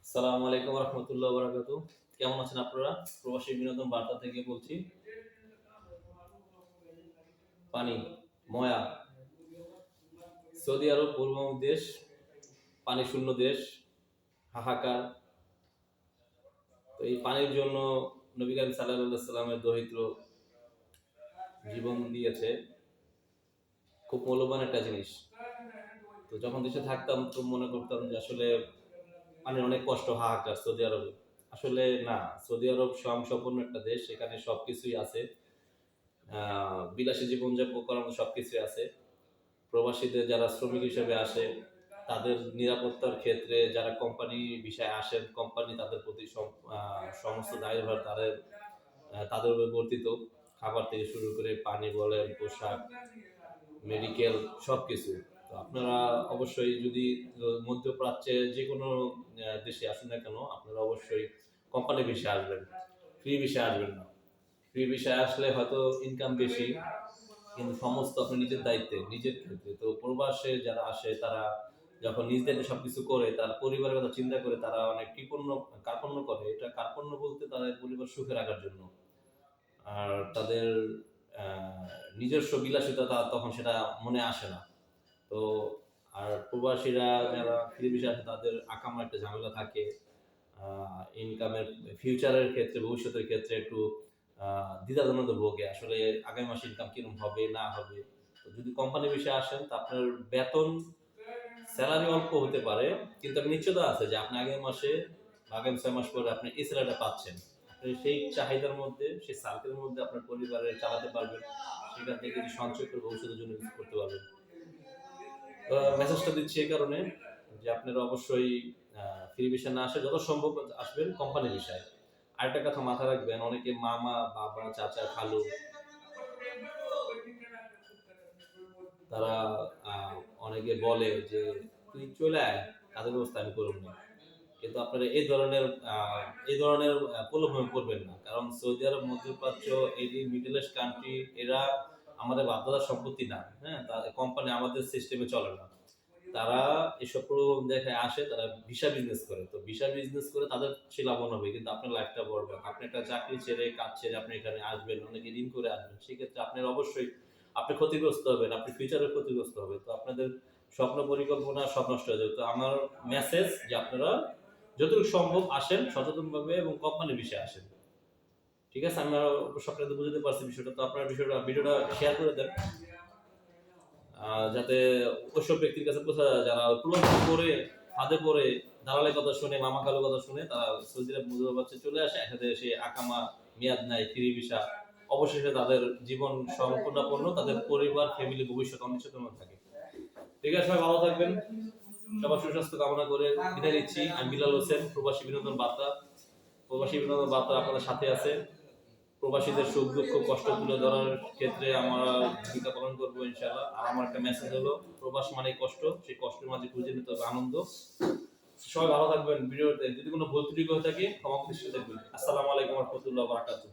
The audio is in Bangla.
আসসালামু আলাইকুম রহমতুল্লাহ বারাকাতু। কেমন আছেন আপনারা? প্রবাসী বিনোদন বার্তা থেকে বলছি। পানি, ময়া, সৌদি আরব মরুভূমি দেশ, পানি শূন্য দেশ, হাহাকার। তো এই পানির জন্য নবী করিম সাল্লাল্লাহু আলাইহি সাল্লামের দরিদ্র জীবন দিয়েছে। খুব মূল্যবান একটা জিনিস। তো যখন দেশে থাকতাম তো মনে করতাম যে আসলে পানির অনেক কষ্ট, হাহাকার সৌদি আরবে। আসলে না, সৌদি আরব স্বয়ংসম্পূর্ণ একটা দেশ, সেখানে সবকিছুই আছে। বিলাসী জীবনযাপন করার মতো সবকিছুই আছে। প্রবাসীদের যারা শ্রমিক হিসেবে আসে তাদের নিরাপত্তার ক্ষেত্রে যারা কোম্পানি বিষয়ে আসেন, কোম্পানি তাদের প্রতি সমস্ত দায়ভার তাদের উপর বর্তিত। খাবার থেকে শুরু করে পানি বলেন, পোশাক, মেডিকেল, সবকিছু। তো আপনারা অবশ্যই যদি মধ্যপ্রাচ্যে যে কোনো দেশে আসুন না কেন, আপনারা অবশ্যই কোম্পানি বিষয়ে আসবেন, ফ্রি বিষয়ে আসবেন না। ফ্রি বিষয়ে আসলে হয়তো ইনকাম বেশি, কিন্তু সমস্ত আপনি নিজের দায়িত্বে, নিজের ক্ষেত্রে। তো প্রবাসে যারা আসে তারা যখন নিজ দায়িত্বে সবকিছু করে, তার পরিবারের কথা চিন্তা করে তারা অনেক কার্পণ্য করে। এটা কার্পণ্য বলতে তাদের পরিবার সুখে রাখার জন্য। আর তাদের নিজস্ব বিলাসিতা তখন সেটা মনে আসে না। তো আর প্রবাসীরা যারা ফ্রি বিষয়ে আসে তাদের আকামা একটা ঝামেলা থাকে। ইনকামের ফিউচারের ক্ষেত্রে, ভবিষ্যতের ক্ষেত্রে একটু দ্বিধাদ্বন্দ্বে ভোগে। আসলে আগামী মাসে ইনকাম কিরকম হবে না হবে। তো যদি কোম্পানি বিষয়ে আসেন তো আপনার বেতন, স্যালারি অল্প হতে পারে, কিন্তু আপনি নিশ্চয়তা আছে যে আপনি আগামী মাসে, আগামী 6 মাস পরে আপনি এই স্যালারিটা পাচ্ছেন। আপনি সেই চাহিদার মধ্যে, সেই সার্কেলের মধ্যে আপনার পরিবারের চালাতে পারবেন। সেখান থেকে কিছু সঞ্চয় করে ভবিষ্যতের জন্য কিছু করতে পারবেন। মেসেজটা দিচ্ছি এই কারণে যে আপনারা অবশ্যই ফ্রি বিষয় না আসে, যত সম্ভব আসবেন কোম্পানি বিষয়। আরেকটা কথা মাথায় রাখবেন, অনেকে মামা, বাবা, চাচা, খালু তারা অনেকে বলে যে তুই চলে আয়, কাজের ব্যবস্থা আমি করব না। কিন্তু আপনারা এই ধরনের প্রলোভনে পড়বেন না। কারণ সৌদি আরব, মধ্যপ্রাচ্য, এই মিডল ইস্ট কান্ট্রি, এরা আমাদের বাপদাদার সম্পত্তি না। হ্যাঁ, কোম্পানি আমাদের সিস্টেমে চলে না। তারা এসব প্রলোভন দেখায় আসে, তারা ভিসা বিজনেস করে। তো ভিসা বিজনেস করে তাদের সে লাভবান হবে, কিন্তু আপনার লাইফটা বরবাদ। আপনি একটা চাকরি ছেড়ে, কাজ ছেড়ে আপনি এখানে আসবেন, অনেকে ঋণ করে আসবেন। সেক্ষেত্রে আপনার অবশ্যই আপনি ক্ষতিগ্রস্ত হবেন, আপনি ফিউচারে ক্ষতিগ্রস্ত হবে। তো আপনাদের স্বপ্ন পরিকল্পনা সব নষ্ট হয়ে যাবে। তো আমার মেসেজ যে আপনারা যতটুকু সম্ভব আসেন সচেতনভাবে এবং কোম্পানির বিষয়ে আসেন। ঠিক আছে, আমি অবশ্য আপনাদের বুঝতে পারছি বিষয়টা। তো আপনার ভিডিওটা শেয়ার করে দেন, যাতে ওইসব ব্যক্তির কাছে পৌঁছা যায় যারা প্রলোভন করে, ফাঁদে পড়ে, দালালের কথা শুনে, মামা খালুর কথা শুনে তারা সৌদি আরব মধ্যপ্রাচ্যে চলে আসে। একসাথে এসে আকামা, মেয়াদ নাই, ফ্রি ভিসা, অবশেষে তাদের জীবন সম্পূর্ণ, তাদের পরিবার, ফ্যামিলি, ভবিষ্যৎ অনিশ্চয়তার মধ্যে থাকে। ঠিক আছে, সবাই ভালো থাকবেন। সবার সুস্বাস্থ্য কামনা করে বিদায় নিচ্ছি। আমি বিলাল হোসেন, প্রবাসী বিনোদন বার্তা। প্রবাসী বিনোদন বার্তা আপনাদের সাথে আছে। প্রবাসীদের সুখ দুঃখ কষ্ট তুলে ধরার ক্ষেত্রে আমরা ভূমিকা পালন করবো ইনশাআল্লাহ। আর আমার একটা মেসেজ হলো, প্রবাস মানে কষ্ট, সেই কষ্টের মাঝে খুঁজে নিতে হবে আনন্দ। সবাই ভালো থাকবেন। ভিডিওতে যদি কোনো ভুল ত্রুটি হয়ে থাকে ক্ষমা দৃষ্টিতে দেখবেন। আসসালামু আলাইকুম ওয়া রাহমাতুল্লাহি ওয়া বারাকাতুহু।